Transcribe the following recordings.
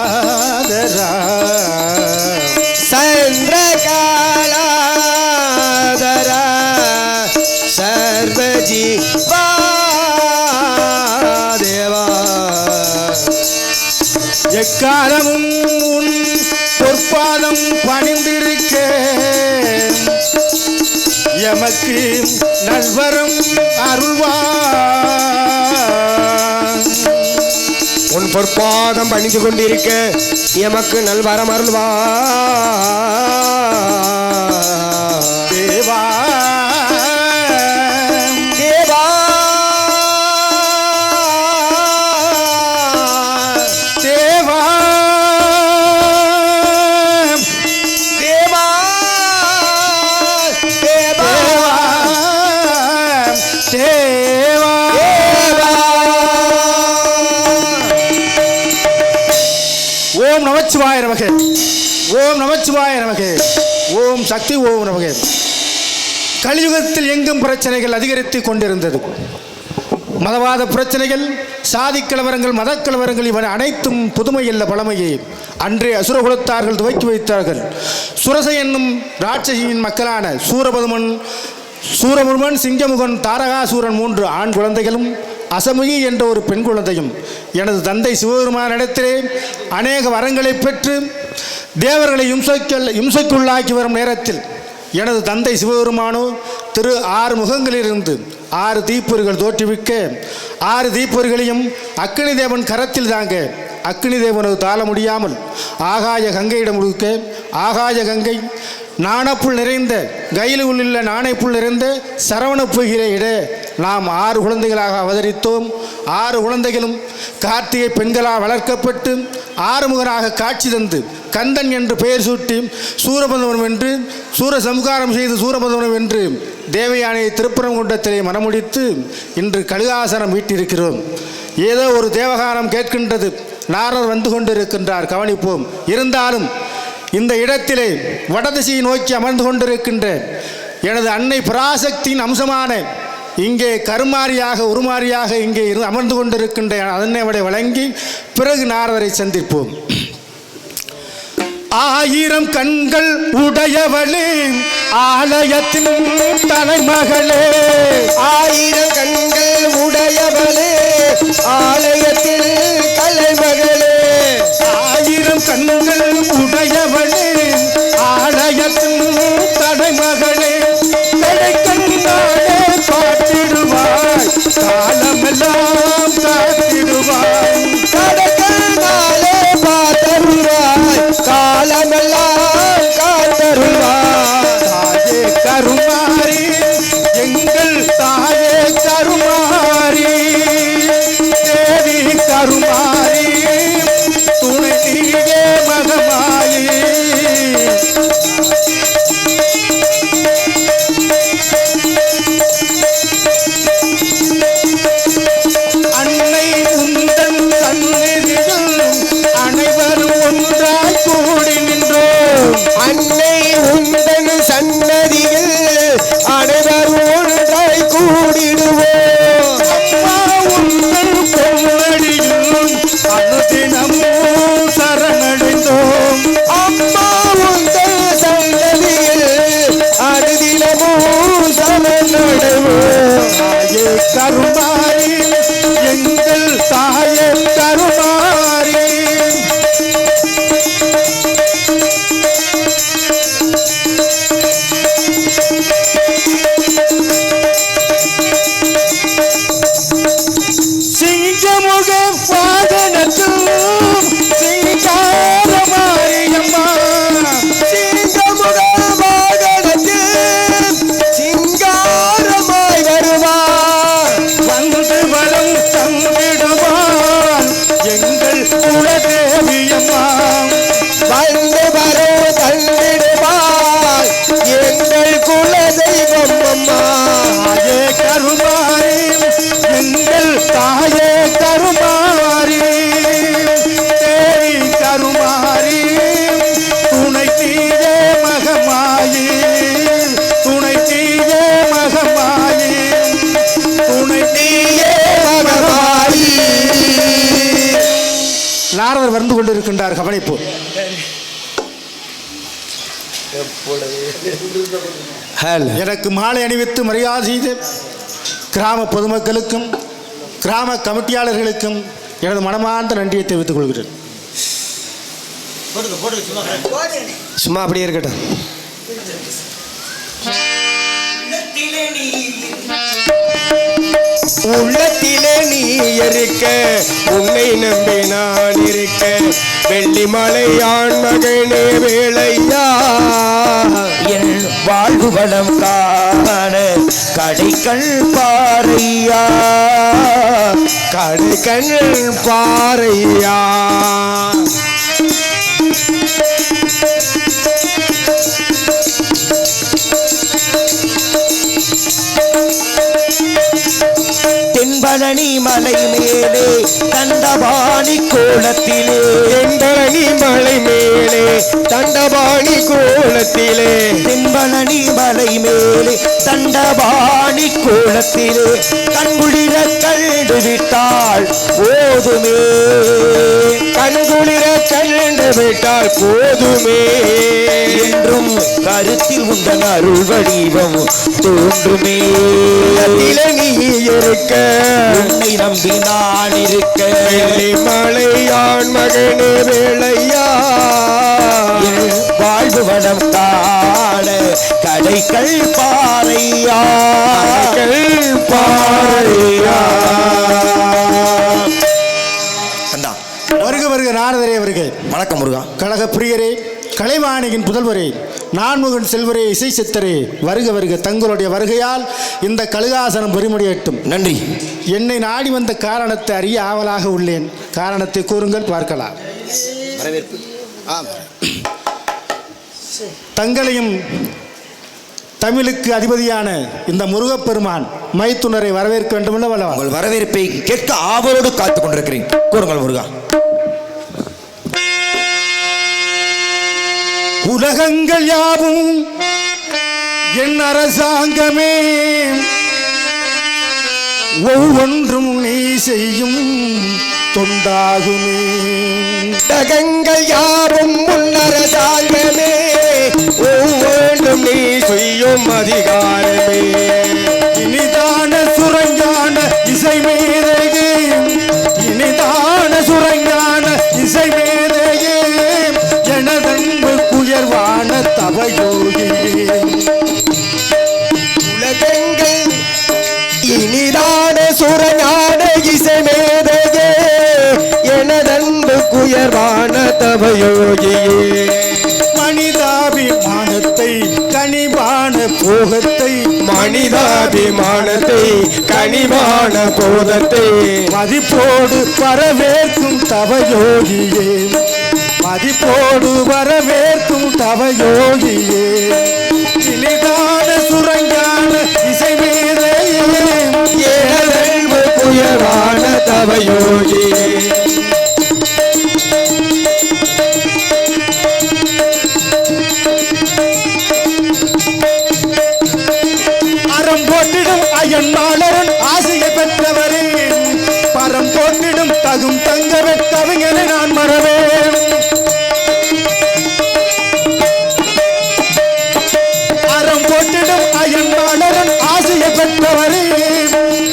கலாதரா சந்திரகலாதரா சர்வஜி தேவா எக்காலமும் உன் பொற்பாதம் பணிந்திருக்க எமக்கு நல்வரம் அருள்வான். உன் பொற்பாதம் பணிந்து கொண்டிருக்க எமக்கு நல்வரம் அருள்வான். தேவா தேவா தேவா தேவா தேவா தேவா ஓம் நமச்சிவாய நமக. ஓம் நமச்சிவாய நமக. ஓம் சக்தி ஓம் நமக. கலியுகத்தில் எங்கும் பிரச்சனைகள் அதிகரித்து கொண்டிருந்தது. மதவாத பிரச்சனைகள், சாதி கலவரங்கள், மத கலவரங்கள் இவன் அனைத்தும் புதுமையல்ல பழமையே. அன்றே அசுரகுலத்தார்கள் துவக்கி வைத்தார்கள். சுரசை என்னும் ராட்சசியின் மக்களான சூரமுர்மன், சிங்கமுகன், தாரகாசூரன் 3 ஆண் குழந்தைகளும் அசமுகி என்ற ஒரு பெண் குழந்தையும் எனது தந்தை சிவபெருமானிடத்திலே அநேக வரங்களை பெற்று தேவர்களை இம்சைக்குள்ளாக்கி வரும் நேரத்தில் எனது தந்தை சிவபெருமானோ திரு 6 முகங்களிலிருந்து 6 தீப்பொறிகள் தோற்றுவிக்க 6 தீப்பொறிகளையும் அக்கினி தேவன் கரத்தில் தாங்க அக்கினி தேவனது தாழ முடியாமல் ஆகாய கங்கையிடம் முழுக்க ஆகாய கங்கை நாணப்புள் நிறைந்த கையில் உள்ள நாணயப்புள் நிறைந்த சரவண பொய்கிற இட நாம் 6 குழந்தைகளாக அவதரித்தோம். 6 குழந்தைகளும் கார்த்திகை பெண்களால் வளர்க்கப்பட்டு ஆறுமுகனாக காட்சி தந்து கந்தன் என்று பெயர் சூட்டி சூரபதவனம் என்று சூரசம்காரம் செய்து சூரபதவனம் என்று தேவயானையை திருப்பரங்குன்றத்திலே மனமுடித்து இன்று கழுகாசனம் வீட்டிருக்கிறோம். ஏதோ ஒரு தேவகானம் கேட்கின்றது. நாரர் வந்து கொண்டிருக்கின்றார், கவனிப்போம். இருந்தாலும் இந்த இடத்திலே வடதிசையை நோக்கி அமர்ந்து கொண்டிருக்கின்ற எனது அன்னை பராசக்தியின் அம்சமான இங்கே கருமாரியாக உருமாரியாக இங்கே அமர்ந்து கொண்டிருக்கின்ற அதனை வழங்கி பிறகு நாரதரை சந்திப்போம். 1000 கண்கள் உடையவளே ஆலயத்தின் தலைமகளே. 1000 கண்கள் உடையவளே ஆலயத்தில் தலைமகளே. 1000 கண்கள் உடையவளே ஆலயத்தின் தலைமகளே. கண்णाலே காத்திடுவாய் காலமெல்லாம் காத்திடுவாய். கண்णाலே காத்தருவாய் காலமெல்லாம் காத்தருவாய். தாயே கருமாரி எங்கள் தாயே கருமாரி தேவி கருமாரி துணை நீயே மகமாயே கவனிப்பு. எனக்கு மாலை அணிவித்து மரியாதை செய்து கிராம பொதுமக்களுக்கும் கிராம கமிட்டியாளர்களுக்கும் எனது மனமார்ந்த நன்றியை தெரிவித்துக் கொள்கிறேன். சும்மா அப்படியே இருக்கட்டும். உள்ளத்திலே நீ இருக்க, உன்னை நம்பி நான் இருக்க, வெள்ளிமலையான் மகனே வேளையா, என் வாழ்வு வளம் காண கடைக்கண் பாறையா, கடைக்கண் பாறையா. தென்பழனி மலை மேலே தண்டபாணி கோலத்திலே, தென்பழனி மலை மேலே தண்டபாணி கோலத்திலே, தென்பழனி மலை மேலே தண்டபாணி கோலத்திலே கண்குளிர கண்டு விட்டால் போதுமே, கண்குளிர கண்டு விட்டால் போதுமே, என்றும் கருத்தில் உந்தன் அருள் வடிவம் தோன்றுமே. நீ இருக்க, உன்னை நம்பி நான் இருக்க, வெள்ளிமலையான் மகனே வேளையா, என் வாழ்வு வளம் காண கடைகள் பாறையா, பாறையா. வருக வருக நாரதரே வருக. வணக்கம் முருகா. கழக பிரியரே, கலைவாணியின் புதல்வரே, நான்முகன் செல்வரே, இசை சித்தரே, வருக வருக. தங்களுடைய வருகையால் இந்த கழுகாசனம் பெருமுடியட்டும். நன்றி. என்னை நாடி வந்த காரணத்தை அறிய ஆவலாக உள்ளேன். காரணத்தை கூறுங்கள், பார்க்கலாம். வரவேற்பு. தங்களையும் தமிழுக்கு அதிபதியான இந்த முருகப்பெருமான் மைத்துனரை வரவேற்க வேண்டும் அல்லவா? உங்கள் வரவேற்பை கேட்க ஆவலோடு காத்துக் கொண்டிருக்கிறேன். கூறுங்கள் முருகா. உலகங்கள் யாவும் என் அரசாங்கமே, ஒவ்வொன்றும் நீ செய்யும் தொண்டாகுமே. உலகங்கள் யாவும் முன்னரசாங்கமே, ஒவ்வொன்றும் நீ செய்யும் அதிகாரமே. இனிதான சுரங்கான இசை மேதையே, இனிதான சுரங்கான இசை மேதையே, எனதன்பு குயர்வான தவயோகியே. உலகங்கள் இனிதான சுரஞான இசை மேதையே, எனதன்பு குயர்வான தவயோகியே. மனிதாபிமானத்தை கனிவான போகத்தை, மனிதாபிமானத்தை கனிவான போதத்தை மதிப்போடு வரவேற்கும் தவயோகியே, மதிப்போடு வரவேற்கும் தவயோகியே. இனிதான சுரங்கான இசை மேதையே, எனதன்பு குயர்வான தவயோகியே. அறம் போட்டிடும் அயன் மாலரன் ஆசையை பெற்றவரே, பரம் போட்டிடும் தகும் தங்கவே கவிஞனை நான் மறவேன். அறம் போட்டிடும் அயன் மாலரன் ஆசையை பெற்றவரே,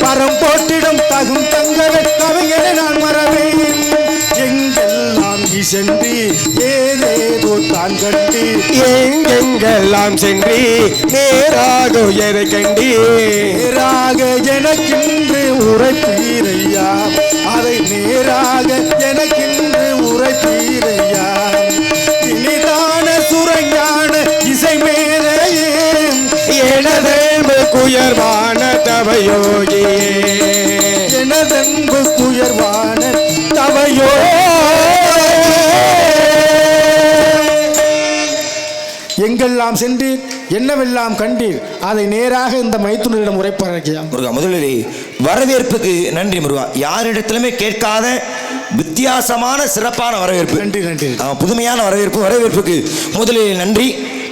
பரம் போட்டிடும் தகும் தங்கவே கவிஞனை நான் மறவேன். எங்கெல்லாம் நீ சென்று ஏதேதோ தான் கண்டு, எங்கெங்கெல்லாம் சென்று நேராக உயரை கண்டி, நேராக எனக்கென்று உரைப்பீரையா, அதை நேராக எனக்கென்று உரைப்பீரையா. இனிதான சுரங்கான இசை மேதையே, எனதன்பு குயர்வான தவயோகியே. எனதன்பு குயர்வான தவையோ. எங்கெல்லாம் சென்றீர், என்னவெல்லாம் கண்டீர், அதை நேராக இந்த மைத்துனரிடம் உரைப்பார்கள். முருகா, முதலிலே வரவேற்புக்கு நன்றி முருகா. யாரிடத்திலுமே கேட்காத வித்தியாசமான சிறப்பான வரவேற்பு. நன்றி நன்றி. புதுமையான வரவேற்பு. வரவேற்புக்கு முதலில் நன்றி.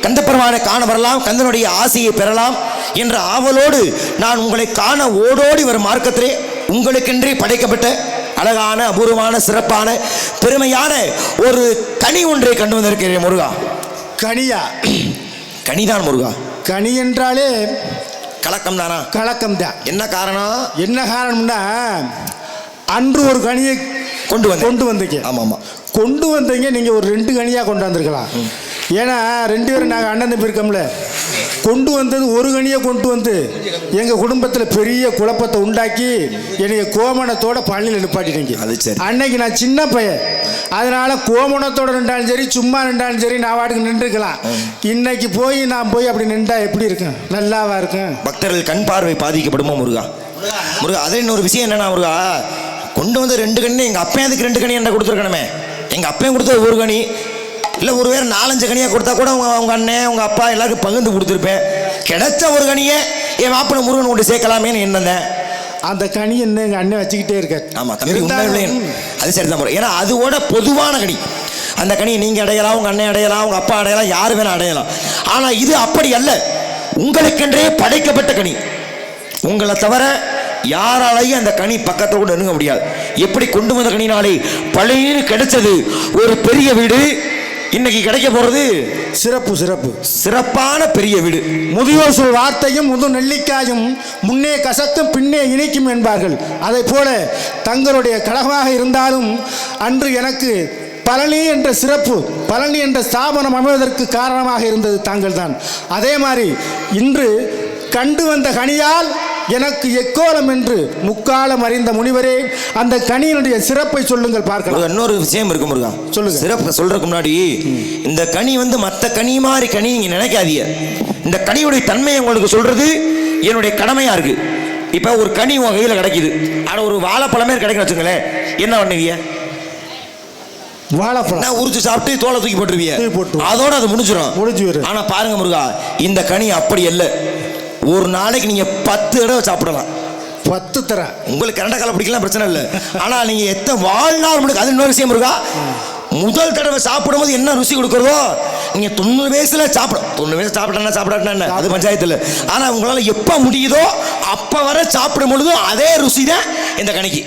கந்தப்பெருமானை காண வரலாம், கந்தனுடைய ஆசையை பெறலாம் என்ற ஆவலோடு நான் உங்களை காண ஓடோடி வரும் மார்க்கத்திலே உங்களுக்கென்றே படைக்கப்பட்ட அழகான அபூர்வமான சிறப்பான பெருமையான ஒரு கனி ஒன்றை கண்டு வந்திருக்கிறேன் முருகா. கனியா? கனிதான் முருகா. கனி என்றாலே கலக்கம் தானா? கலக்கம் தான். என்ன காரணம்? என்ன காரணம்னா, அன்று ஒரு கனியை கொண்டு வந்தீங்க. ஆமா ஆமா, கொண்டு வந்தீங்க. நீங்க ஒரு 2 கனியா கொண்டாந்துருக்கலாம். ஏன்னா 2 பேரும் நாங்கள் அண்ணன் தம்பி இருக்கோம்ல. கொண்டு வந்தது ஒரு கனியை கொண்டு வந்து எங்கள் குடும்பத்தில் பெரிய குழப்பத்தை உண்டாக்கி என்னைய கோமணத்தோட பள்ளியில் நிப்பாட்டிட்டீங்க. அது சரி. அன்னைக்கு நான் சின்ன பையன், அதனால கோமணத்தோட நின்றாலும் சரி சும்மா நின்றாலும் சரி நான் வாட்டுக்கு நின்றுக்கலாம். இன்னைக்கு நான் போய் அப்படி நின்றா எப்படி இருக்கும்? நல்லாவா இருக்கும்? பக்தர்கள் கண் பார்வை பாதிக்கப்படுமோ முருகா? முருகா, அதே இன்னொரு விஷயம் என்னன்னா முருகா, கொண்டு வந்து 2 கனி, எங்கள் அப்பையும் அதுக்கு 2 கனி என்ன கொடுத்துருக்கணுமே. எங்கள் அப்பையும் கொடுத்தது ஒரு கனி, இல்லை ஒரு வேறு 4-5 கனியாக கொடுத்தா கூட அவங்க அண்ணன் உங்கள் அப்பா எல்லாருக்கும் பகிர்ந்து கொடுத்துருப்பேன். கிடைச்ச ஒரு கனியை என் மாப்பிள்ளை முருகன் கொண்டு சேர்க்கலாமேன்னு என்னந்தேன். அந்த கனி என்ன எங்கள் அண்ணன் வச்சுக்கிட்டே இருக்க. ஆமாம் தம்பி, உண்மையிலே அது சரிதான் முறை. ஏன்னா அதோட பொதுவான கனி. அந்த கனியை நீங்கள் அடையலாம், உங்கள் அண்ணன் அடையலாம், உங்கள் அப்பா அடையலாம், யார் வேணால் அடையலாம். ஆனால் இது அப்படி அல்ல, உங்களுக்கென்றே படைக்கப்பட்ட கனி. உங்களை தவிர யாராலையும் அந்த கனி பக்கத்தில் கூட நெருங்க முடியாது. எப்படி கொண்டு வந்த கனினாலே பழைய கிடைச்சது ஒரு பெரிய வீடு, இன்னைக்கு கிடைக்க போறது சிறப்பான பெரிய வீடு. முதியோர் சொல் வார்த்தையும் முது நெல்லிக்காயும் முன்னே கசக்கும் பின்னே இனிக்கும் என்பார்கள். அதை போல தங்களுடைய கழகமாக இருந்தாலும் அன்று எனக்கு பழனி என்ற சிறப்பு, பழனி என்ற ஸ்தாபனம் அமைவதற்கு காரணமாக இருந்தது தாங்கள் தான். அதே மாதிரி இன்று கண்டு வந்த கனியால் எனக்கு எக்கோலம் என்று முக்காலம் அறிந்த முனிவரே, அந்த கனியினுடைய சிறப்பை சொல்லுங்கள் பார்க்கலாம். இன்னொரு விஷயம் இருக்கு முருகா, சொல்லுங்க. சிறப்பு சொல்றதுக்கு முன்னாடி, இந்த கனி மற்ற கனி மாதிரி கனி நீங்க நினைக்காதீங்க. இந்த கனியுடைய தன்மையை உங்களுக்கு சொல்றது என்னுடைய கடமையா இருக்கு. இப்ப ஒரு கனி உங்க கையில கிடைக்குது, ஆனா ஒரு வாழைப்பழமே கிடைக்க வச்சுங்களேன், என்ன பண்ணுவீங்க? வாழைப்பழம் உரிச்சு சாப்பிட்டு தோலை தூக்கி போட்டுருவீங்க, அதோட அது முடிஞ்சிடும். ஆனா பாருங்க முருகா, இந்த கனி அப்படி அல்ல. ஒரு நாளைக்கு நீங்க 10 தடவை சாப்பிடலாம். 10 தடவை. உங்களுக்கு கரண்ட கால பிடிக்கலாம், பிரச்சனை இல்லை. ஆனா நீங்க எத்தனை வாழ்நாள் முடிக்க, அது இன்னொரு விஷயம் இருக்கா. முதல் தடவை சாப்பிடும் போது என்ன ருசி கொடுக்குறதோ, நீங்க 90 வயசுல 90 வயசு சாப்பிட்டா அது பஞ்சாயத்துல. ஆனா உங்களால எப்ப முடியுதோ அப்ப வர சாப்பிடும் பொழுது அதே ருசி தான் இந்த கனிக்கு.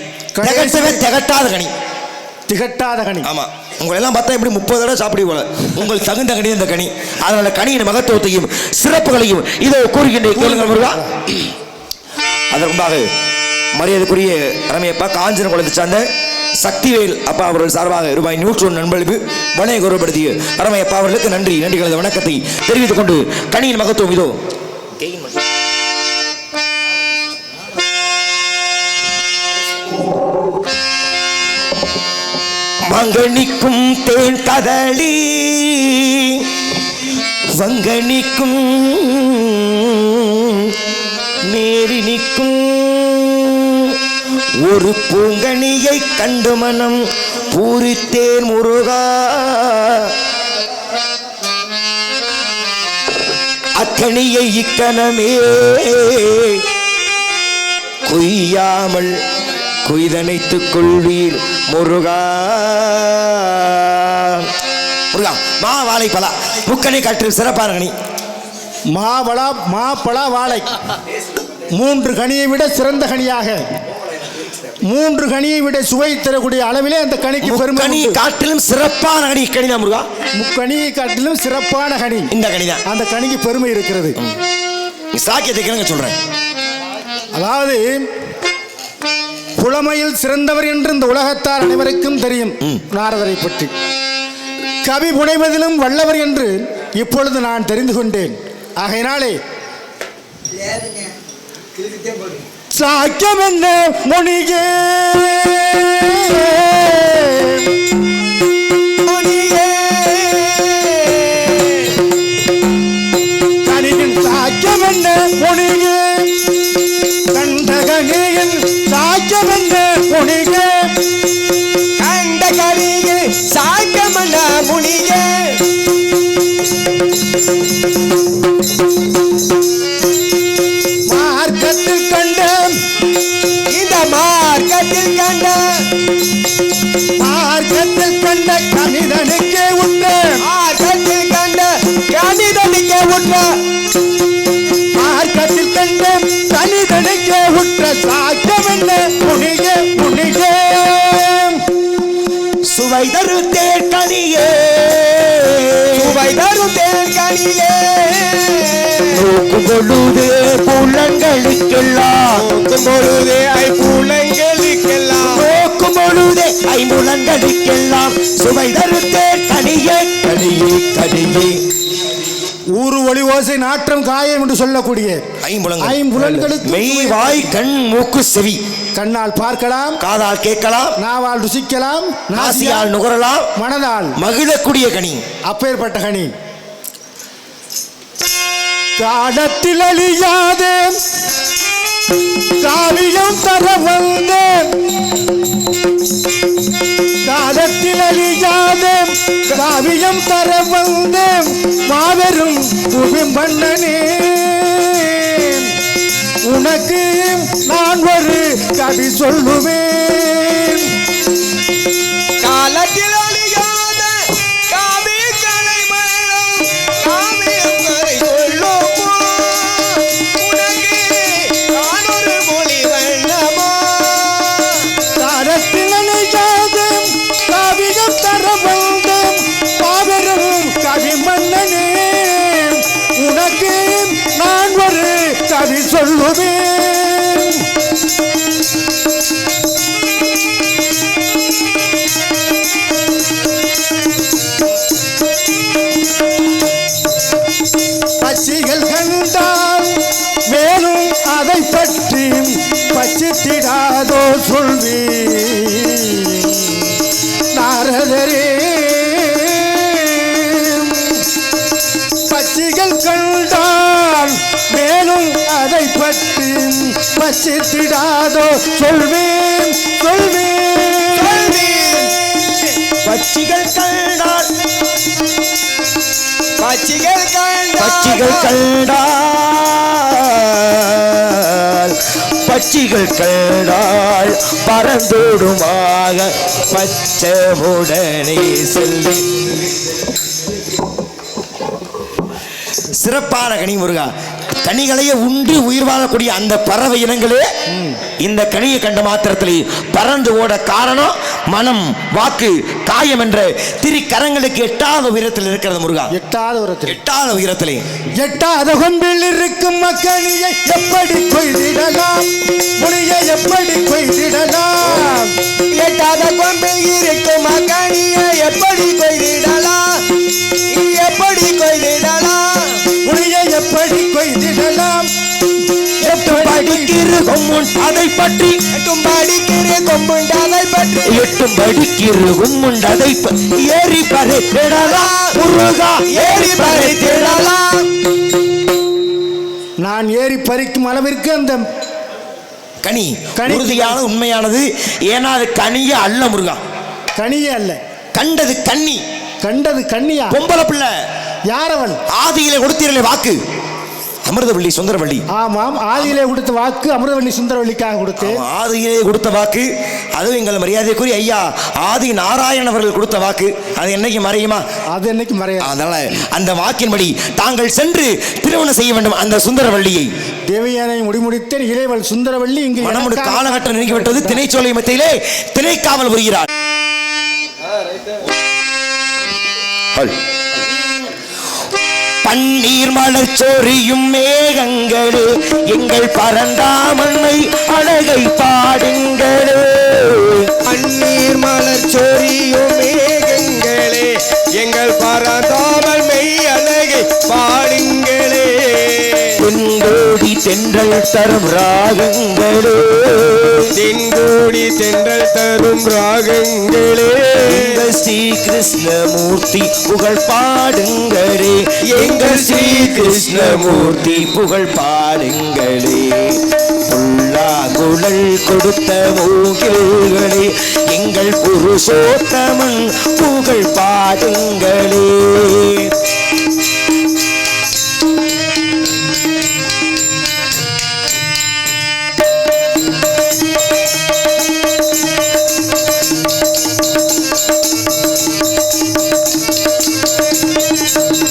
திகட்டாத கனி. ஆமா, உங்களை எல்லாம் பார்த்தா எப்படி 30 தடவை சாப்பிடுவோம். உங்களுக்கு தகுந்த கனி இந்த கனி. அதனால கனியின் மகத்துவத்தையும் சிறப்புகளையும் இதோ கூறுகின்ற அதற்குண்டாக மரியாதைக்குரிய ரமையப்பா காஞ்சன குளத்தை சார்ந்த சக்திவேல் அப்பா அவர்கள் சார்பாக ரூபாய் 100 நண்பளிப்பு வணைய கௌரவப்படுத்திய ரமையப்பா அவர்களுக்கு நன்றிகளது வணக்கத்தை தெரிவித்துக் கொண்டு கனியின் மகத்துவம் இதோ. மங்கனிக்கும் தேன் கதளி வங்கனிக்கும் நேரி நிற்கும் ஒரு பூங்கனியை கண்டு மனம் பூரித்தேன் முருகா. அக்கனியை இக்கணமே கொய்யாமல் கொய்தனைத்துக் கொள்வீர் முருகா. முருகா, மா வாழை பலா முக்கணி காற்று சிறப்பான கனி. மாப்பழா வாழை 3 கனியை விட சிறந்த கனியாக, 3 கனியை விட சுவை தரக்கூடிய அளவிலே அந்த கனிக்கு பெருமை. கனி காட்டிலும் சிறப்பான கனி கனிதான் முருகா. முக்கனியை காட்டிலும் சிறப்பான கனி இந்த கனிதான். அந்த கனிக்கு பெருமை இருக்கிறது. சாக்கியத்தை சொல்றேன். அதாவது புலமையில் சிறந்தவர் என்று இந்த உலகத்தார் அனைவருக்கும் தெரியும் நாரதரை பற்றி. கவி புனைவதிலும் வல்லவர் என்று இப்பொழுது நான் தெரிந்து கொண்டேன். ஆகையினாலே சாக்கியம் என்ன மொழியே கனியின் சாக்கியம் என்ன மொழியே கண்டகனியின் சாக்கியம் என்ன மொழியே கண்டகனியே சாக்கியம் என்ன மொழியே மார்க்கத்தில் கண்ட இந்த மார்க்கத்தில் கண்ட கணிதனுக்கே உற்ற மார்க்கத்தில் கண்ட கணிதனுக்கே உற்ற மார்க்கத்தில் கண்ட கணிதனுக்கே உற்ற சாக்கியம் என்ன புனிகே புனிகே சுவை தரும் தேன்கனியே நோக்கும் பொழுது புலன்களுக்கெல்லாம் நோக்கும் பொழுதே ஐம்புலங்களுக்கெல்லாம் நோக்கும் பொழுதே ஐம்புலங்களுக்கெல்லாம் சுவை தரும் தேன்கனியே கனியே கனியே. ஊறு ஒளி ஓசை நாற்றம் காயம் என்று சொல்லக்கூடிய ஐம்புலன்களுக்கு மெய் வாய் கண் மூக்கு செவி. கண்ணால் பார்க்கலாம், காதால் கேட்கலாம், நாவால் ருசிக்கலாம், நாசியால் நுகரலாம், மனதால் மகிழக்கூடிய கனி. அப்பேற்பட்ட கனி காலத்தில் அழியாத காவியம் தர வந்தேன். காலத்தில் அழியாத காவியம் தர வந்தேன். மாபெரும் புவிம்பண்ணனே, உனக்கு நான் ஒரு கவி சொல்லுவேன். காலத்தில் அழியாத காவி கலை மரம் காவியம் கரை சொல்லுமோ உனக்கு நான் ஒரு மொழி வெள்ளமோ. காலத்தில் அழியாத காவியம் தர வந்தேன். மாபெரும் கவி மன்னனே, உனக்கு நான் ஒரு கவி சொல்லுவேன். பச்சிகள் கண்டால் மேலும் அதை பற்றி பச்சித்திடாதோ சொல்வேன். நாரதரே, பச்சிகள் கண்டால் மேலும் அதை பற்றி பச்சித்திடாதோ சொல்வேன் சொல்வேன். பச்சிகள் கண்டால் பச்சிகள் பச்சிகள் கண்டால் பச்சிகள் கண்டால் பறந்தோடுமாக பச்சமுடனே செல்வி. சிறப்பான கனி முருகா. கனிகளையே உண்டு உயிர் வாழக்கூடிய அந்த பறவை இனங்களே இந்த கனியை கண்ட மாத்திரத்தில் பறந்து ஓட காரணம் மனம் வாக்கு காயம் என்ற திரிகரங்களுக்கு எட்டாத உயரத்தில் இருக்கிறது முருகா. எட்டாத உயரத்தில் எட்டாத உயரத்திலே எட்டாத கொம்பில் இருக்கும் மக்களியை எப்படி கொய்திடலாம்? முனியை எப்படி கொய்திடலாம்? எட்டாத கொம்பில் இருக்கும் மகனியை எப்படி கொய்திடலாம்? எப்படி கொய்திடலாம்? முனியை எப்படி கொய்திடலாம்? எட்டும் படிக்கிற கொம்புன் அதை பற்றி எட்டும் படிக்கிற கொம்புண்டதை பற்றி எட்டும் படிக்கிற கொம்புண்டதை ஏறி பறித்திடலாம் முருகா, ஏறி பறித்திடலாம். நான் ஏறி பறிக்கும் அளவிற்கு அந்த கனி கனி உறுதியானது உண்மையானது. ஏன்னா அது கனியே அல்ல முருகா, கனியே அல்ல. கண்டது கன்னி. கண்டது கண்ணியா? பொம்பளை பிள்ளை. யாரவன்? ஆதியிலே கொடுத்தீர்களே வாக்கு அமிர்தவள்ளி சுந்தரவள்ளி. ஆமாம், ஆதியிலே கொடுத்த வாக்கு அமிர்தவள்ளி சுந்தரவள்ளிக்காக கொடுத்து. ஆதியிலே கொடுத்த வாக்கு, அதுவும் எங்கள் மரியாதைக்குரிய ஐயா ஆதி நாராயணன் அவர்கள் கொடுத்த வாக்கு. அது என்னைக்கு மறையுமா? அது என்னைக்கு மறையாது. அதனால அந்த வாக்கின்படி தாங்கள் சென்று திருமணம் செய்ய வேண்டும் அந்த சுந்தரவள்ளியை. தேவையான முடித்தேன். இளைவள் சுந்தரவள்ளி இங்கு மனமுடு காலகட்டம் நீங்கிவிட்டது. திணைச்சோலை மத்தியிலே திணைக்காவல் புரிகிறார். பன்னீர் மலர் சொரியும் மேகங்களே, எங்கள் பரந்தாமன்மை அழகை பாடுங்களே. பன்னீர் மலர் சொரியும் மேகங்களே, எங்கள் பரந்தாமன்மை அழகை பாடுங்களே. தென்கோடி தென்றல் தரும் ராகங்களே, தென்கோடி தென்றல் தரும் ராகங்களே. எங்கள் ஸ்ரீ கிருஷ்ணமூர்த்தி புகழ் பாடுங்களே, எங்கள் ஸ்ரீ கிருஷ்ணமூர்த்தி புகழ் பாடுங்களே. புல்லாங்குழல் கொடுத்த மூங்கில்களே, எங்கள் புருஷோத்தமன் புகழ் பாடுங்களே.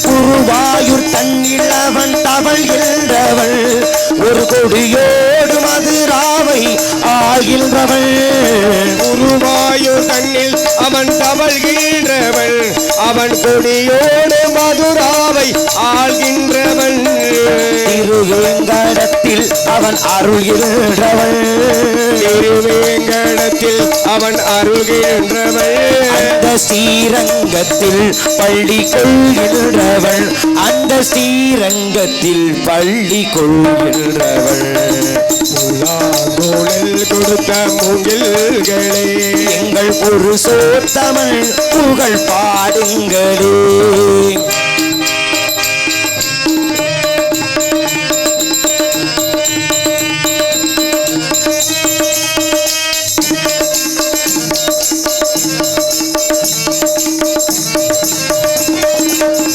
குருவாயூர் தன்னிலவன் தவள் என்றவள், ஒரு கொடியோடு மதுராவை ஆகின்றவள். குருவாயூர் தன்னில் அவன் தவழ்கின்றவள், அவன் கொடியோடு மதுராவை ஆள்கின்றவன் திருவேங்கடத்தில் அவன் அருள்கின்றவன் திருவேங்கடத்தில் அவன் அருள்கின்றவன் அந்த ஸ்ரீரங்கத்தில் பள்ளி கொள்கின்றவள் அந்த ஸ்ரீரங்கத்தில் பள்ளி கொள்கின்றவள் புல்லாங்குழல் கொடுத்த மூங்கில்களே எங்கள் புருஷோத்தமன் புகழ் பாடுங்களே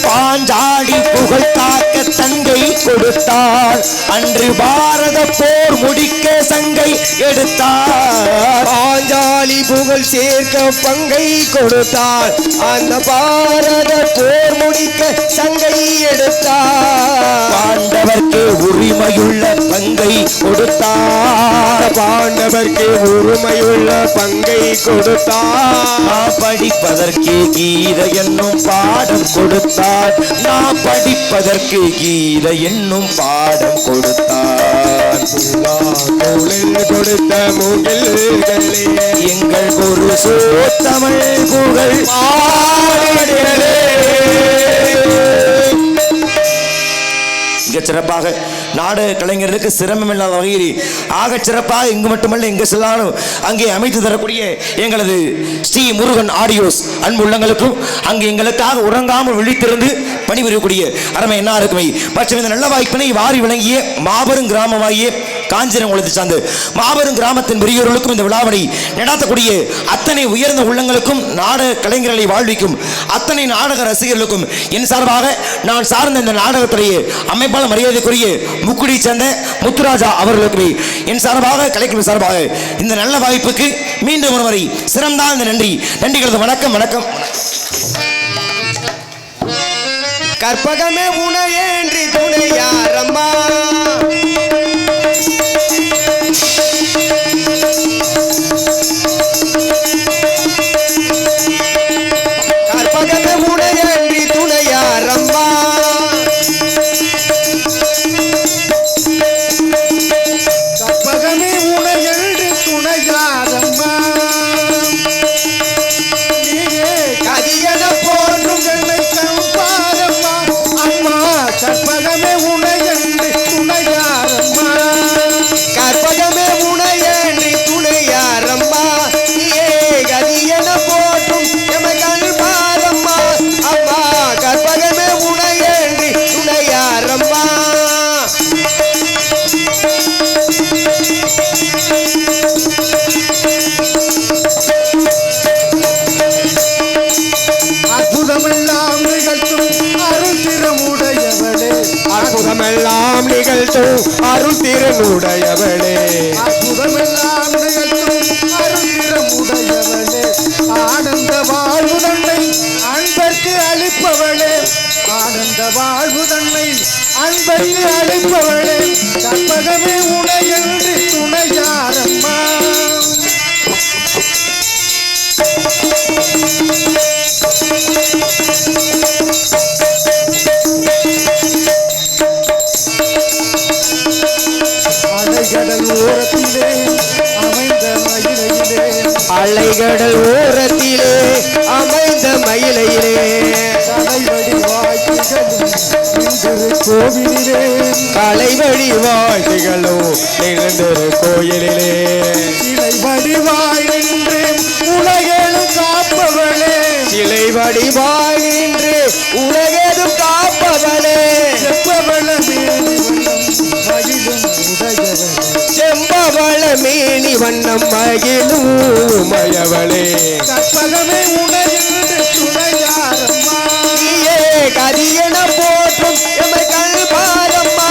பாஞ்சாடி புகழ் காக்க தங்கை கொடுத்தாள் அன்று பாரத போர் முடிக்க சங்கை எடுத்தார் பாஞ்சாலி புகழ் சேர்க்க பங்கை கொடுத்தாள் அந்த பாரத போர் முடிக்க சங்கை எடுத்தார் பாண்டவர்க்கு உரிமையுள்ள பங்கை கொடுத்தார் பாண்டவர்க்கு உரிமையுள்ள பங்கை கொடுத்தார் நான் படிப்பதற்கு கீதை என்னும் பாடம் கொடுத்தார் நான் படிப்பதற்கு கீதை என்னும் பாடம் கொடுத்தார் புல்லாங்குழல் கொடுத்த மூங்கில்களே எங்கள் புருஷோத்தமன் புகழ் பாடுங்களே. மிக சிறப்பாக நாடக கலைஞர்களுக்கு சிரமம் இல்லாத வகையில் ஆகச் சிறப்பாக இங்கு மட்டுமல்ல எங்கு செல்லாலும் அங்கே அமைத்து தரக்கூடிய எங்களது ஸ்ரீ முருகன் ஆடியோஸ் அன்பு உள்ளங்களுக்கும் அங்கே எங்களுக்காக உறங்காமல் விழித்திருந்து பணிபுரியக்கூடிய அருமை என்ன இருக்குமே மற்றும் இந்த நல்ல வாய்ப்பினை வாரி வழங்கிய மாபெரும் கிராமமாகிய காஞ்சிரங்குளத்தை சார்ந்து மாபெரும் கிராமத்தின் பெரியோர்களுக்கும் இந்த விழாவினை நடாத்தக்கூடிய அத்தனை உயர்ந்த உள்ளங்களுக்கும் நாடக கலைஞர்களை வாழ்விக்கும் அத்தனை நாடக ரசிகர்களுக்கும் என் சார்பாக நான் சார்ந்த இந்த நாடகத்துடைய அமைப்பாளர் மரியாதைக்குரிய முக்குடி சேர்ந்த முத்துராஜா அவர்களுக்கு என் சார்பாக கலைக்குழு சார்பாக இந்த நல்ல வாய்ப்புக்கு மீண்டும் ஒருமுறை சிறந்தாழ்ந்த நன்றிகளது வணக்கம் வணக்கம். கற்பகமே உனையேன்றி துணையாரம்மா கற்பகமே உனையேன்றி துணையாரம்மா கற்பகமே உனையென்று துணையாரம்மா நீயே கதியன போன்றும் என்னை கண்பாரம்மா அம்மா கற்பகமே உனையென்று துணையாரம்மா கற்பகமே உனையேன்றி துணையாரம்மா நீயே கதியன போற்றும் எமகன் பாரம்மா அம்மா கற்பகமே உனையேன்றி துணையாரம்மா அற்புதமெல்லாம் நிகழ்த்தும் அருள்திறமுடையவளே அற்புதமெல்லாம் நிகழ்த்தும் அருள் திறனுடையவளே அற்புதமெல்லாம் நிகழ்த்தும் அருள்திறமுடையவளே ஆனந்த வாழ்வு தன்னை அன்பர்க்கு அளிப்பவளே ஆனந்த வாழ்வு தன்னை அன்பர்க்கு அளிப்பவளே கற்பகமே உனையென்று துணையாரம்மா அலைகடல் ஓரத்திலே அமைந்த மயிலையிலே அலைகடல் ஓரத்திலே அமைந்த மயிலையிலே தலைவடி வாய்ப்புகளும் இன்று கோவிலிலே கலைவழி வாழ்த்துகளோ நிகழ்ந்தொரு கோயிலிலே சிலை வடிவாய் நின்று உலகெழும் காப்பவளே சிலை வடிவாய் நின்று உலகெதும் காப்பவளே செப்பவள மேனி வண்ணம் மகிழும் உடையவளே செம்பவள மேனி வண்ணம் மகிழும் மயவளே கற்பகமே உனையென்று துணையாரம்மா நீயே கரியன போற்றும் எமை கண் பாரம்மா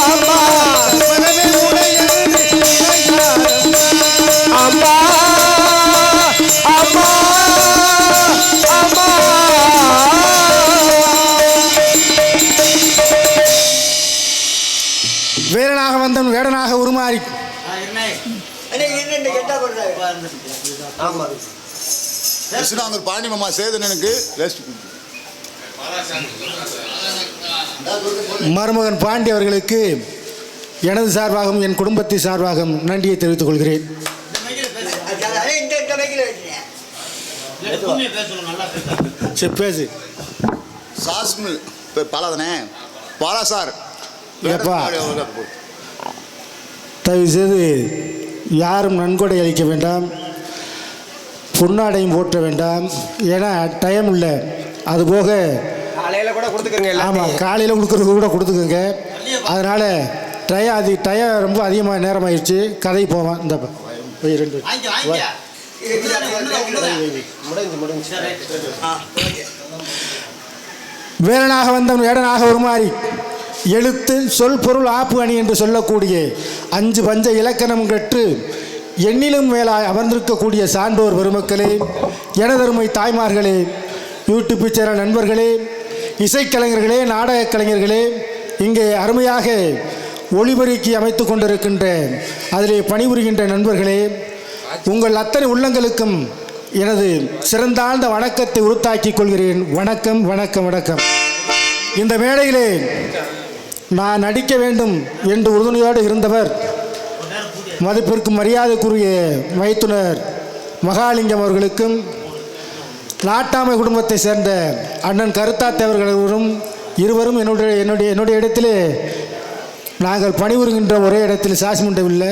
அம்மா கற்பகமே உனையென்று துணையாரம்மா அம்மா அம்மா அம்மா வீரனாக வந்தவன் வேடனாக உருமாறி கிருஷ்ணாங்கூர் பாண்டி மாமா சேதனனுக்கு ரெஸ்ட் மருமகன் பாண்டி அவர்களுக்கு எனது சார்பாகவும் என் குடும்பத்தின் சார்பாகவும் நன்றியை தெரிவித்துக் கொள்கிறேன். சரி பேசு. சாஸ்மில் பாலாதானே பாலா சார் ஏப்பா தயவு செய்து யாரும் நன்கொடை அளிக்க வேண்டாம், பொன்னாடையும் போற்ற வேண்டாம். ஏன்னா டைம் இல்லை. அதுபோக காலையில் கூட கொடுத்துக்கோங்க. ஆமாம், காலையில் கொடுக்குறது கூட கொடுத்துக்கோங்க. அதனால் டயம் ரொம்ப அதிகமாக நேரமாகிடுச்சு. கதை போவான். இந்த போய் 2 வேலனாக வந்தவன் வேடனாக உருமாறி எழுத்து சொல் பொருள் ஆப்பு அணி என்று சொல்லக்கூடிய 5 பஞ்ச இலக்கணம் கற்று எண்ணிலும் மேலாய் அமர்ந்திருக்கக்கூடிய சான்றோர் பெருமக்களே, எனதருமை தாய்மார்களே, யூடியூப் சேனல் நண்பர்களே, இசைக்கலைஞர்களே, நாடகக் கலைஞர்களே, இங்கே அருமையாக ஒளிபெருக்கி அமைத்து கொண்டிருக்கின்ற அதிலே பணிபுரிகின்ற நண்பர்களே, உங்கள் அத்தனை உள்ளங்களுக்கும் எனது சிறந்தாழ்ந்த வணக்கத்தை உறுத்தாக்கிக் கொள்கிறேன். வணக்கம் வணக்கம் வணக்கம். இந்த மேடையிலே நான் நடிக்க வேண்டும் என்று உறுதுணையோடு இருந்தவர் மதிப்பிற்கும் மரியாதைக்குரிய மைத்துனர் மகாலிங்கம் அவர்களுக்கும், நாட்டாமை குடும்பத்தை சேர்ந்த அண்ணன் கருத்தாத்தேவர்களும் இருவரும் என்னுடைய இடத்திலே நாங்கள் பணிபுரிகின்ற ஒரே இடத்தில் சாசிமுண்டவில்லை.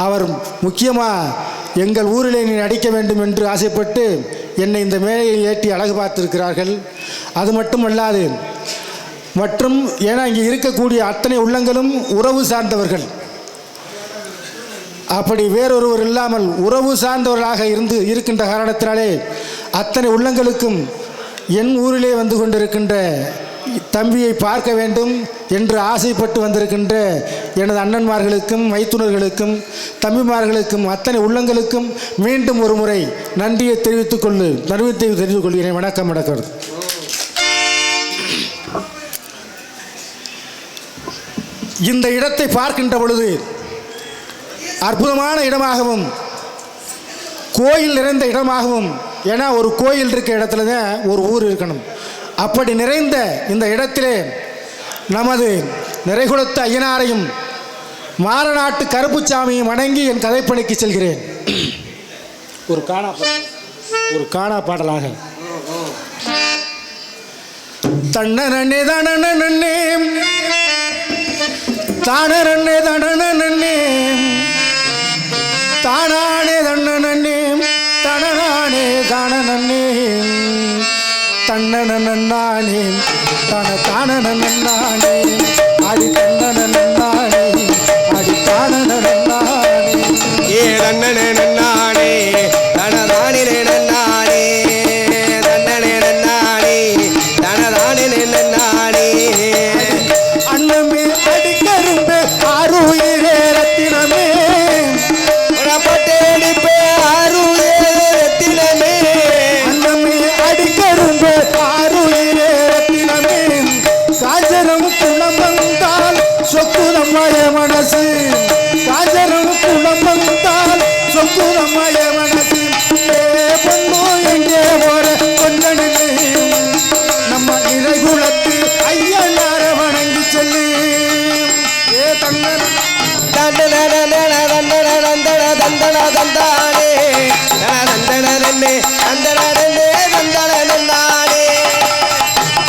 அவர் முக்கியமாக எங்கள் ஊரிலே நீ நடிக்க வேண்டும் என்று ஆசைப்பட்டு என்னை இந்த மேடையில் ஏற்றி அழகு பார்த்திருக்கிறார்கள். அது மட்டுமல்லாது மற்றும் ஏன்னா இங்கே இருக்கக்கூடிய அத்தனை உள்ளங்களும் உறவு சார்ந்தவர்கள். அப்படி வேறொருவர் இல்லாமல் உறவு சார்ந்தவர்களாக இருக்கின்ற காரணத்தினாலே அத்தனை உள்ளங்களுக்கும் என் ஊரிலே வந்து கொண்டிருக்கின்ற தம்பியை பார்க்க வேண்டும் என்று ஆசைப்பட்டு வந்திருக்கின்ற எனது அண்ணன்மார்களுக்கும் மைத்துனர்களுக்கும் தம்பிமார்களுக்கும் அத்தனை உள்ளங்களுக்கும் மீண்டும் ஒரு முறை நன்றியை தெரிவித்துக் கொள்கிறேன். வணக்கம் வணக்கம். இந்த இடத்தை பார்க்கின்ற பொழுது அற்புதமான இடமாகவும் கோயில் நிறைந்த இடமாகவும், ஏன்னா ஒரு கோயில் இருக்க இடத்துல தான் ஒரு ஊர் இருக்கணும். அப்படி நிறைந்த இந்த இடத்திலே நமது நிறைகுலத்து ஐயனாரையும் மாரநாட்டு கருப்புச்சாமியும் வணங்கி என் கதைப்பணிக்கு செல்கிறேன். ஒரு காணா பாடலாக தன்னே தானே தானே தானே தானானே தன்னே தனநானே தானே தன்னே தன தானே அடி தன்னே அடி தானே ஏ தன்னனே நன்னானே தனதானே நன்னானே தன்னனே நன்னானே தனதானே நன்னானே அன்னமே அடிக்கரும்பு ஆறுயிரே ரத்தினமே பட்டேடிப்பே ஆறுயிரே ரத்தினமே அன்னமே அடிக்கரும்பு ஆறுயிரே ரத்தினமே காஜரம் குணம் வந்தால் சொக்குதம்மாய மனசு காஜரம் குணம் வந்தால் சொக்குதம்மாய மனசு பொண்ணு எங்கே போற கொண்டனே நம்ம இறைகுலத்து ஐயனார வணங்கி சொல்லு. ஏ தன்னன் தந்தன தந்தன தந்தன தந்தன தந்தன தந்தானே தந்தன நன்னே தந்தன நன்னே தந்தன நன்னானே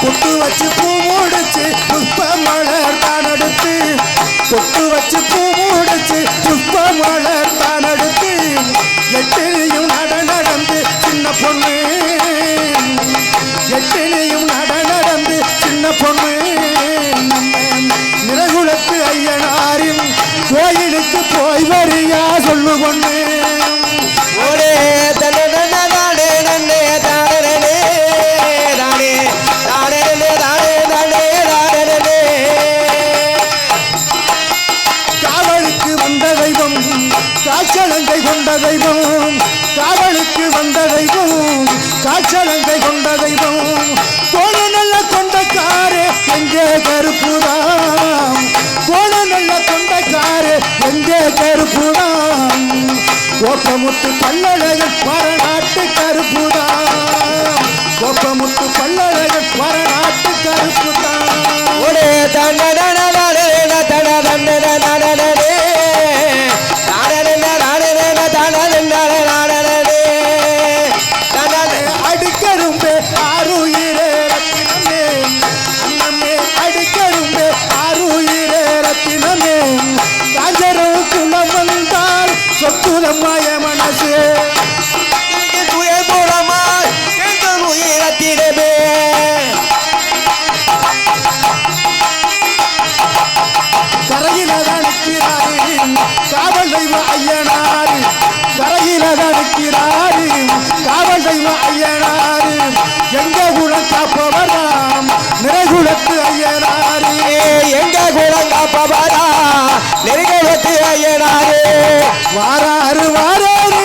பொட்டு வச்சு பூ மூடிச்சு புஷ்ப மலர் தான் எடுத்து பொட்டு வச்சு பூ மூடிச்சு புஷ்ப மலர் தான் எடுத்து எட்டிலையும் நடந்து சின்ன பொண்ணு எட்டிலையும் நடந்து சின்ன பொண்ணு நிறகுலத்து ஐயனாரின் கோயிலுக்கு போய் வரியா சொல்லு பொண்ணு. ஒரே தனனே தானே நன்னே தானே தானே தானே தானே தானே தானே காவலுக்கு வந்த தெய்வம் காய்ச்சலங்கை கொண்ட தெய்வம் காவலுக்கு வந்த தெய்வம் காய்ச்சலங்கை கொண்ட தெய்வம் கோண நல்ல கொண்டக்காரே எங்கே கருப்புதாம் கோண நல்ல கொண்டக்காரே எங்கே கருப்புதாம் கோப்பமுத்து பல்லழகன் மரநாட்டு கருப்புதாம் கோப்பமுத்து பல்லழகன் மரநாட்டு நெறிகுலத்து ஐயனாரே எங்க குலங்காப்பவாரா நெறிகுலத்து ஐயனாரே வாராரு வாராரு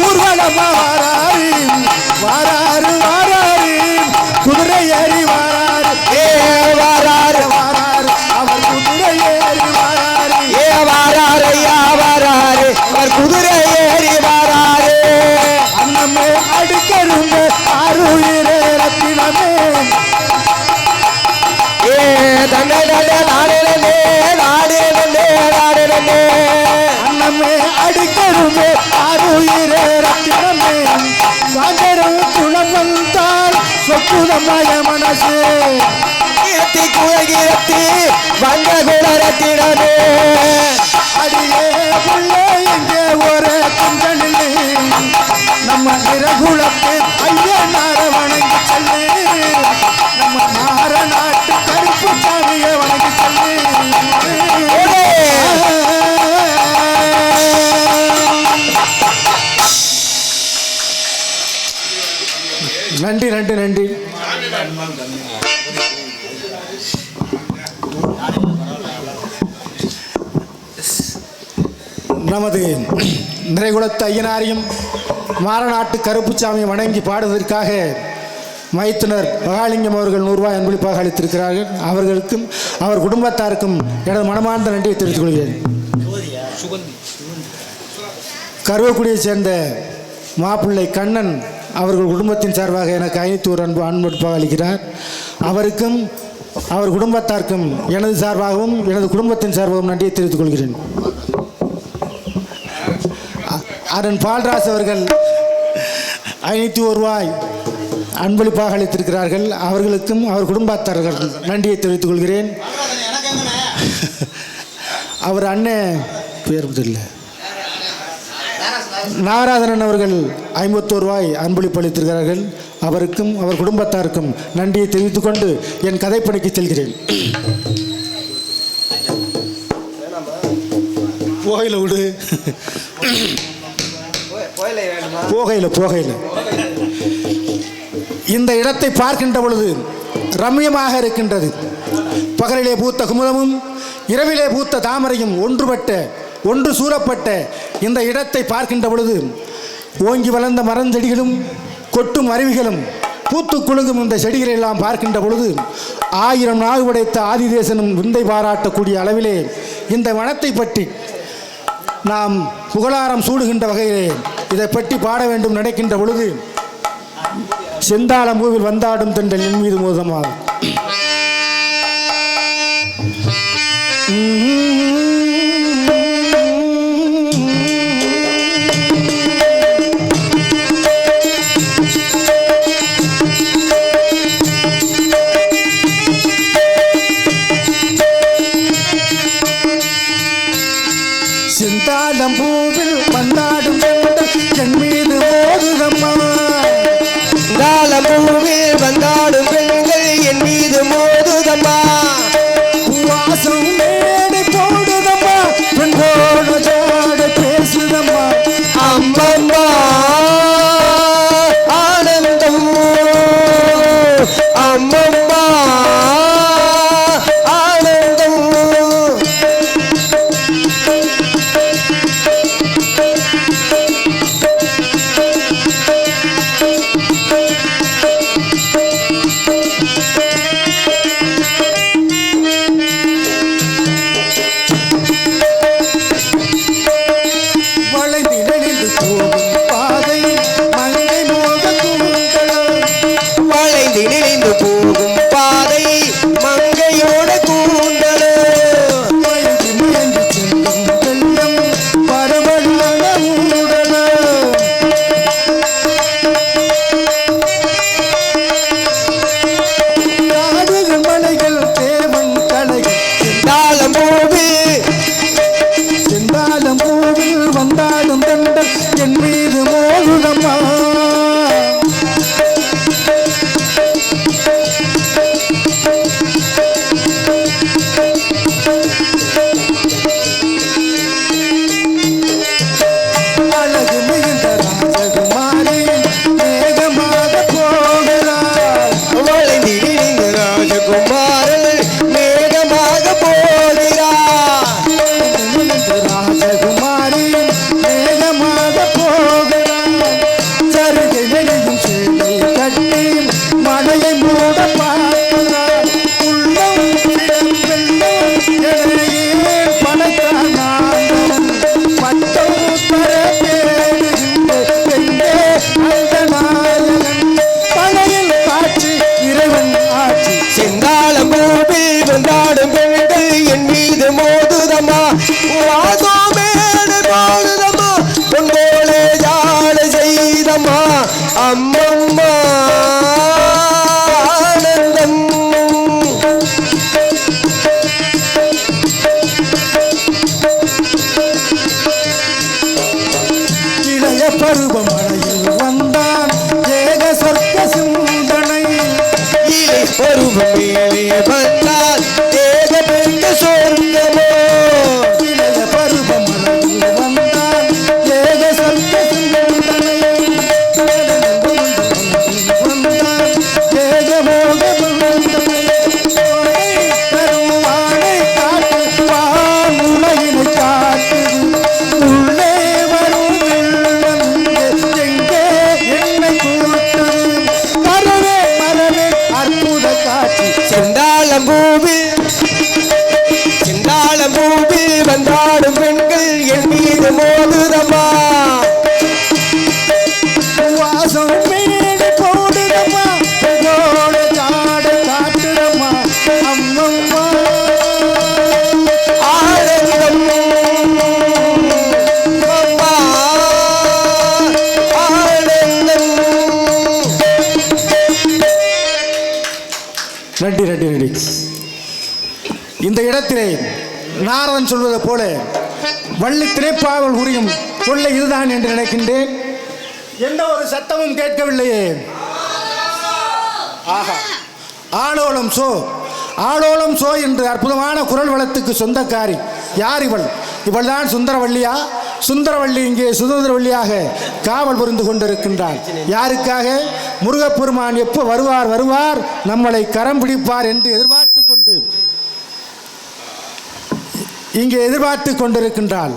ஊர்வலமா வாராரு வாராரு வாராரு குதிரை ஏறி வாராரு வாராரு வாராரு அவர் குதிரை ஏறி வாராரு வாராரையா வாராரு அவர் குதிரை ஏறி வாராரு அன்னமே அடிக்கருங்க ஆறுயிரே ரத்தினமே தன்னே நாடே நாடே நாடே அன்னமே அடிக்கருங்க ஆறுயிரே ரத்தினமே சாந்தரம் குணம் வந்தால் சொக்குதமாய மனசு கீர்த்தி குலகீர்த்தி வந்த குலரத்தினமே அடியே புள்ள எங்கே ஒரு குஞ்சனில்லை நம்ம நிறகுலத்து ஐயனார வணங்கி செல்லு நம்ம நார நாட்டு கருப்பு சாமியை வணங்கி செல்லு நன்றி நன்றி நன்றி நமது நிறைகுலத்து ஐயனாரையும் மாரநாட்டு கருப்புச்சாமியை வணங்கி பாடுவதற்காக மைத்துனர் மகாலிங்கம் அவர்கள் 100 ரூபாய் அன்பளிப்பாக அளித்திருக்கிறார்கள். அவர்களுக்கும் அவர் குடும்பத்தாருக்கும் எனது மனமார்ந்த நன்றியை தெரிவித்துக் கொள்கிறேன். கருவக்குடியைச் சேர்ந்த மாப்பிள்ளை கண்ணன் அவர்கள் குடும்பத்தின் சார்பாக எனக்கு 500 அன்பளிப்பாக அளிக்கிறார். அவருக்கும் அவர் குடும்பத்தாருக்கும் எனது சார்பாகவும் எனது குடும்பத்தின் சார்பாகவும் நன்றியை தெரிவித்துக் கொள்கிறேன். அரண் பால்ராஜ் அவர்கள் 501 ரூபாய் அன்பளிப்பாக அளித்திருக்கிறார்கள். அவர்களுக்கும் அவர் குடும்பத்தார்கள் நன்றியை தெரிவித்துக் கொள்கிறேன். அவர் அண்ணன் பேர் இல்லை நாகராஜன் அவர்கள் 51 ரூபாய் அன்பளிப்பு அளித்திருக்கிறார்கள். அவருக்கும் அவர் குடும்பத்தாருக்கும் நன்றியை தெரிவித்துக் கொண்டு என் கதைப்பணிக்கு செல்கிறேன். போகையில் விடு போகையில் இந்த இடத்தை பார்க்கின்ற பொழுது ரம்யமாக இருக்கின்றது. பகலிலே பூத்த குமுதமும் இரவிலே பூத்த தாமரையும் ஒன்று சூறப்பட்ட இந்த இடத்தை பார்க்கின்ற பொழுது ஓங்கி வளர்ந்த மரஞ்செடிகளும் கொட்டும் அருவிகளும் பூத்து குலுங்கும் இந்த செடிகளை எல்லாம் பார்க்கின்ற பொழுது 1000 நாகு படைத்த ஆதிதேசனும் விந்தை பாராட்டக்கூடிய அளவிலே இந்த வனத்தை பற்றி நாம் புகழாரம் சூடுகின்ற வகையிலே இதை பற்றி பாட வேண்டும் நினைக்கின்ற பொழுது செந்தாளம்பூவில் வந்தாடும் தென்றல் என் மீது மோதமாகும். செந்தாளம்பூவில் வந்தாடும் என் மீது மோதுதம்மா பூவில் வந்தாடும் பெண்கள் என் மீது மோதுதம்மா வாசம் மேடை போடுதம்மா பெண்களோட ஜோட பேசுதம்மா அம்மம்மா ஆனந்தம் அம்மம்மா ஆனந்தம் பருவம் மேலே வந்தால் ஏக பெண்ட சொர்க்கமோ இளைய பருவம் மலர்ந்து வந்தால் ஏக சொர்க்க சிந்தனை வந்தால் ஏக போக பந்தனை கருவானை காட்டு வானுலகினை காட்டு உள்ளே வரும் வெள்ளம் எங்கே என்னை கூட்டுது மரவே மரவே அற்புத காட்சி செந்தாளம்பூவில் வந்தாடும் பெண்கள் என் மீது மோதுதம்மா வாசம் மேடு போடுதம்மா போட காட காட்டுதம்மா அம்மம்மா ஆனந்தம் அம்மா ஆனந்தம். நன்றி நன்றி நன்றி. இந்த இடத்திலே நாரதன் சொல்வது போல வள்ளி திரைப்பாவல் உரியும் கொள்ளை இதுதான் என்று நினைக்கின்றேன். எந்த ஒரு சத்தமும் கேட்கவில்லையே. ஆஹா, ஆளோலம் சோ ஆளோலம் சோ என்று அற்புதமான குரல் வளத்துக்கு சொந்தக்காரி யார் இவள்? இவள்தான் சுந்தரவள்ளியா? சுந்தரவள்ளி இங்கே சுதந்திரவள்ளியாக காவல் புரிந்து கொண்டிருக்கின்றாள். யாருக்காக? முருகப்பெருமான் எப்போ வருவார் வருவார் நம்மளை கரம் பிடிப்பார் என்று எதிர்பார்த்து கொண்டு இங்கே எதிர்பார்த்து கொண்டிருக்கின்றாள்.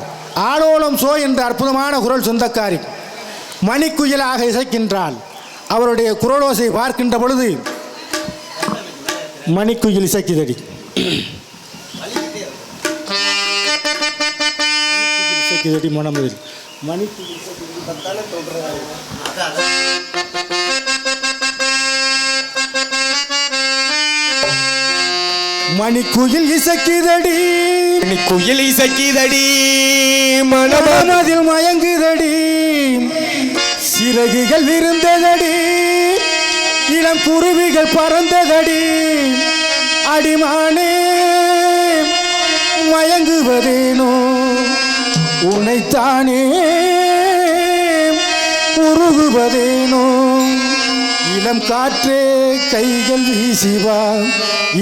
ஆளோலம் சோ என்ற அற்புதமான குரல் சொந்தக்காரி மணிக்குயிலாக இசைக்கின்றாள். அவருடைய குரலோசை பார்க்கின்ற பொழுது மணிக்குயில் இசைக்குதடி இசைக்குதடி மனமதில் மணிக்குயில் மணிக்குயில் இசைக்குதடி குயில் இசைக்குதடி மனமதில் மயங்குதடி சிறகுகள் விருந்ததடி இளம் குருவிகள் பறந்ததடி அடிமானே மயங்குவதேனோ உன்னைத்தானே உருகுவதேனோ இளம் காற்றே கைகள் வீசிவா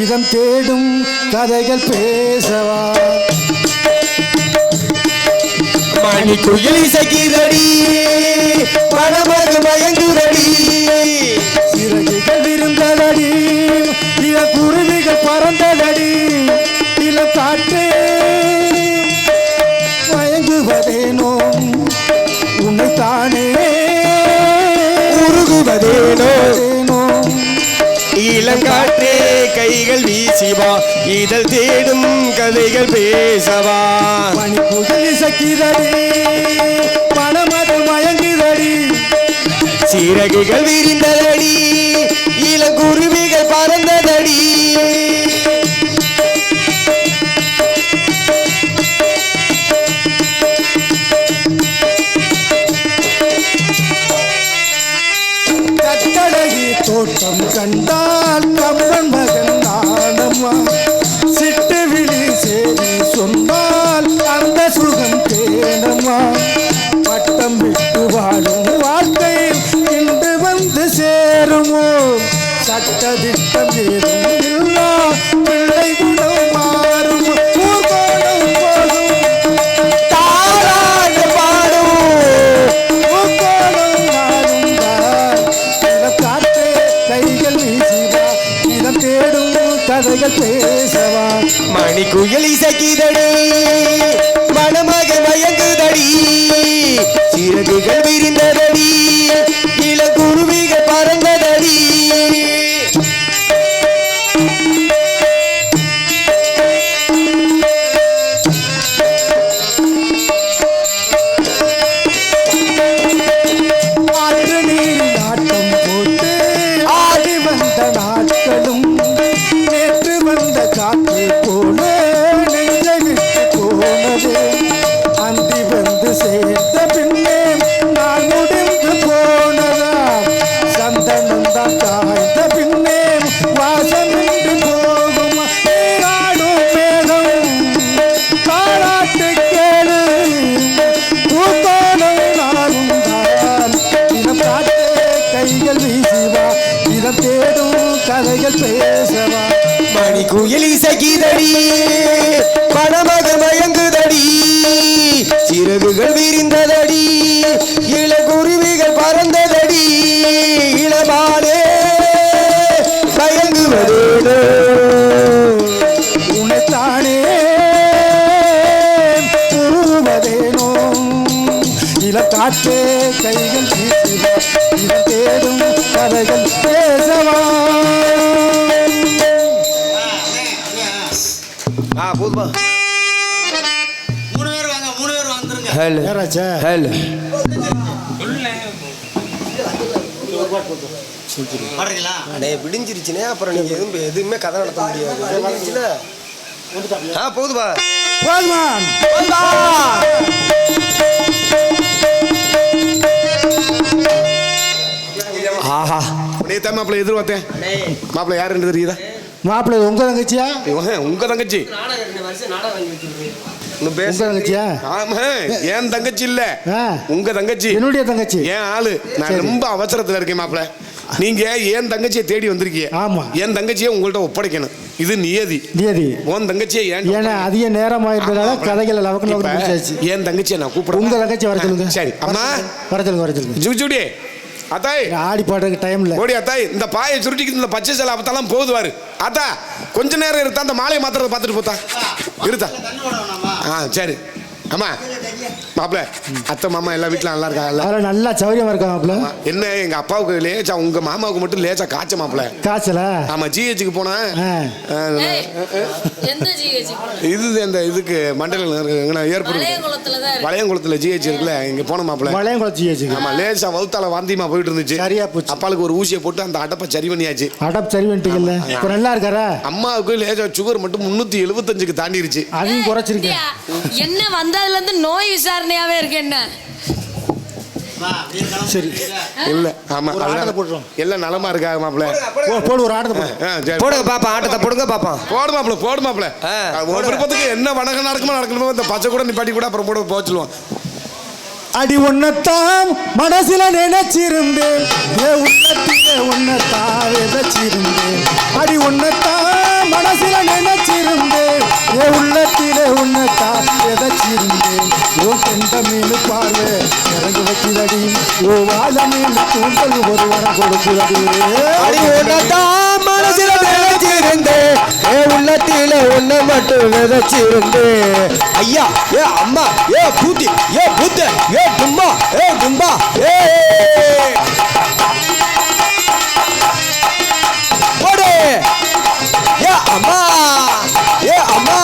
இதம் தேடும் கதைகள் பேசவா மணி குயில் இசைக்குதடி மனமது மயங்குதடி சிறகுகள் விருந்ததடி இள குருவிகள் பறந்ததடி இள காற்றே மயங்குவதேனோ உன்னைத்தானே உருகுவதேனோ இளங்காற்றே கைகள் வீசிவா இதழ் தேடும் கதைகள் பேசவா மணிக்குயில் இசைக்குதடி மனமது மயங்குதடி சிறகுகள் விரிந்ததடி இளங்குருவிகள் பறந்ததடி கட்டழகி தோட்டம் கண்டால் கம்பன் மகன் நானம்மா சிட்டு விழி சேரி சொன்னால் அந்த சுகம் தேனம்மா பட்டம் விட்டு வாழும் வாழ்க்கையில் இன்று வந்து சேருமோ சட்டதிட்டம் ஏதும் இல்லா பிள்ளை குணம் மாறும் ஊர்கோலம் போதும் தாராட்டு பாடும் ஊர்கோலம் மாறும் காற்றே கைகள் வீசிவா இதம் தேடும் கதைகள் பேசவா மணி குயில் இசைக்குதடி மணமக மயங்குதடி சிறகுகள் விரிந்ததடி இளங்குருவிகள் பறந்ததடி ஆற்று நீரில் ஆட்டம் போட்டு ஆடி வந்த நாட்களும் நேற்று வந்த காற்று போல நெஞ்சை விட்டு போனது அந்தி வந்து சேர்ந்த பின்னே நான் முடிந்து போனதா சந்தனம் தான் காய்ந்த பின்னே வாசம் நின்று பேசவா மணி குயில் இசைக்குதடி மணமக மயங்குதடி சிறகுகள் விரிந்ததடி இளகுருவிகள் பறந்ததடி இளமானே மயங்குவதேனோ உன்னைத்தானே உருவதேனோ இளக்காற்றே கைகள் வீசுவா இதன் தேடும் கதைகள் பேசவா போதுமா ஹலோ யாராச்சா ஹலோ அடே விடிஞ்சிருச்சுனே அப்புறம் நீங்க எதுவுமே கதை நடத்த முடியாது விடிஞ்சிருச்சுல போதுமா போதுமா ஆஹா நேத்தா மாப்பிள்ள எதிர்பார்த்தேன் மாப்பிள்ள யாருன்னு தெரியுதா மாப்பிள்ளை உங்க தங்கச்சியா உங்க தங்கச்சி உங்க தங்கச்சியா ஆமா என் தங்கச்சி இல்ல ஆ. உங்க தங்கச்சி என்னுடைய தங்கச்சி என் ஆளு நான் சரி. ரொம்ப அவசரத்துல இருக்கேன் மாப்பிள்ள நீங்க என் தங்கச்சியை தேடி வந்திருக்கீங்க ஆமா. என் தங்கச்சியை உங்கள்ட்ட ஒப்படைக்கணும் இது நியதி நியதி உன் தங்கச்சியை ஏன்னா அதிக நேரம் ஆயிருந்ததால கதைகள் லவக்கணும் இப்ப முடிச்சாச்சு என் தங்கச்சியை நான் கூப்பிடுறேன் உங்க தங்கச்சி வர சொல்லுங்க சரி அம்மா வர சொல்லுங்க வர சொல்லுங்க ஜுஜுடி அத்தாய் ஆடி பாடுறதுக்கு டைம் இல்லை ஓடி அத்தாய் இந்த பாயை சுருட்டிக்கு இந்த பச்சை சேலை அப்பத்தாலாம் போதுவாரு அத்தா கொஞ்ச நேரம் இருத்தா அந்த மாலையை மாத்திரத்தை பார்த்துட்டு போத்தா இருத்தா சரி ஆமா மாப்பிள்ள அத்தை மாமா எல்லா வீட்டிலும் நல்லா இருக்காங்கல்ல அதில் நல்லா சௌரியமா இருக்காங்க மாப்பிள்ள என்ன எங்க அப்பாவுக்கு லேச்சா உங்க மாமாவுக்கு மட்டும் லேச்சா காய்ச்ச மாப்பிள்ள காய்ச்சலா ஆமா ஜிஹெச்சுக்கு போனா இது இந்த இதுக்கு மண்டல ஏற்படும் வளையங்குளத்துல ஜிஹெச் இருக்குல்ல இங்க போன மாப்பிள்ள வளையங்குளச்சி வச்சுங்க ஆமா லேசா வவுத்தால வாந்தியமா போயிட்டு இருந்துச்சு சரியா போச்சு அப்பாளுக்கு ஒரு ஊசியை போட்டு அந்த அடப்பை சரி பண்ணியாச்சு அடப் சரி பண்ணிட்டீங்கல்ல இப்போ நல்லா இருக்காரா அம்மாவுக்கு லேசா சுகர் மட்டும் 375க்கு தாண்டிருச்சு அதையும் குறைச்சிருக்கேன் என்ன வந்ததுல இருந்து நோய் விசாரணையாவே இருக்கு என்ன சரி இல்ல ஆமா ஒரு ஆட்டத்தை போட்டுருவோம். எல்லாம் நலமா இருக்காங்க மாப்பிள்ள போடு ஒரு ஆட்டத்தை போடு சரி போடுங்க பாப்பா ஆட்டத்தை போடுங்க பாப்பா போடு மாப்பிள்ள போடு மாப்பிள்ள ஒரு விருப்பத்துக்கு என்ன வணக்கம் நடக்குமோ நடக்கணுமோ இந்த பச்சை கூட நிப்பாட்டி கூட அப்புறம் போட போச்சுருவோம் அடி உன்னத்தான் மனசுல நினைச்சிருந்தேன் உள்ளத்திலே உன்னத்தான் விதைச்சிருந்தேன் அடி உன்னத்தான் மனசுல நினைச்சிருந்தேன் உள்ளத்திலே உன்னத்தான் விதைச்சிருந்தேன் ஓ கெண்ட மீன் பார்வை இறங்கு வைக்கிறடி ஓ வாழ மீன் தூண்டல் ஒரு வரம் கொடுக்குறடி அடி உன்னதான் மனசுல நினைச்சிருந்தேன் உள்ளத்தில உன்னை மட்டும் விதைச்சிருந்தேன் ஐயா ஏ அம்மா ஏ பூத்தி ஏ புத்த ஏ தும்பா ஏ தும்பா ஏ போடு ஏ அம்மா ஏ அம்மா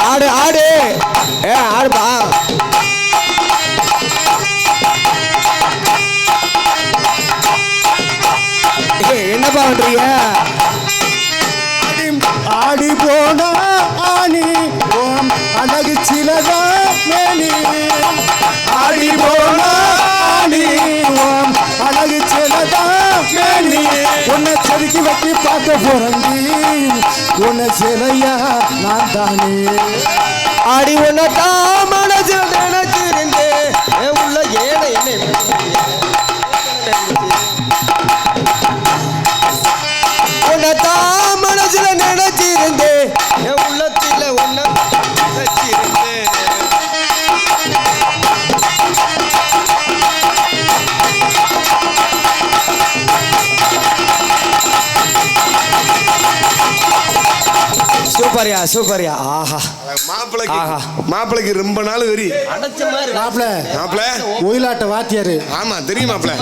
ஆடு ஆடு ஏ ஆடுப்பா என்னப்பா பண்றீங்க ஆடி போனா ஆணி ஓம் அழகு சிலதா மேனி ஆடி போனா ஆணி ஓம் அழகு சிலதா மேனி உன்னை செதுக்கி வைக்க பார்க்க போறண்டி உன்னை சிலையா நான் தானே ஆடி உன்னதான் மனசு நினைச்சிருந்தேன் உள்ள ஏழை என்ன உன்னதான் மனசுல நினைச்சிருந்தேன் என் உள்ளத்துல உன்னை நினைச்சிருந்தேன் சூப்பர்யா சூப்பர்யா ஆஹா மாப்பிளைக்கு ரொம்ப நாள் வெறி அடைச்ச மாதிரி மாப்பிள மாப்பிள்ள ஒயிலாட்ட வாத்தியாரு ஆமா தெரியும் மாப்பிள்ள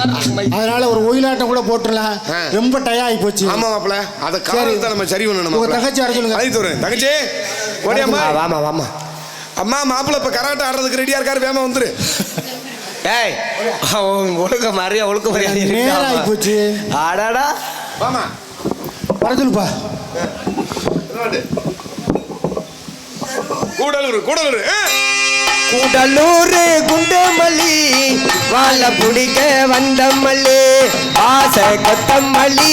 அதனால ஒரு ஒயிலாட்டம் கூட போட்டுடலாம் ரொம்ப டயா ஆகி போச்சு ஆமா மாப்பிள்ள அதை காரணத்தை நம்ம சரி பண்ணணும் உங்க தங்கச்சி வர சொல்லுங்க அழைத்து வரேன் தங்கச்சி ஓடியம்மா வாமா வாமா அம்மா மாப்பிள்ள இப்ப கராட்டை ஆடுறதுக்கு ரெடியா இருக்காரு வேமா வந்துரு ஏய் ஒழுக்க மாதிரியா ஒழுக்க மாதிரியா நேரம் ஆகி போச்சு ஆடாடா வாமா வர சொல்லுப்பா கூடலூர் கூடலூர் கூடலூர் குண்டமல்லி வாழ பிடிக்க வந்த மல்லி ஆசை கொத்தமல்லி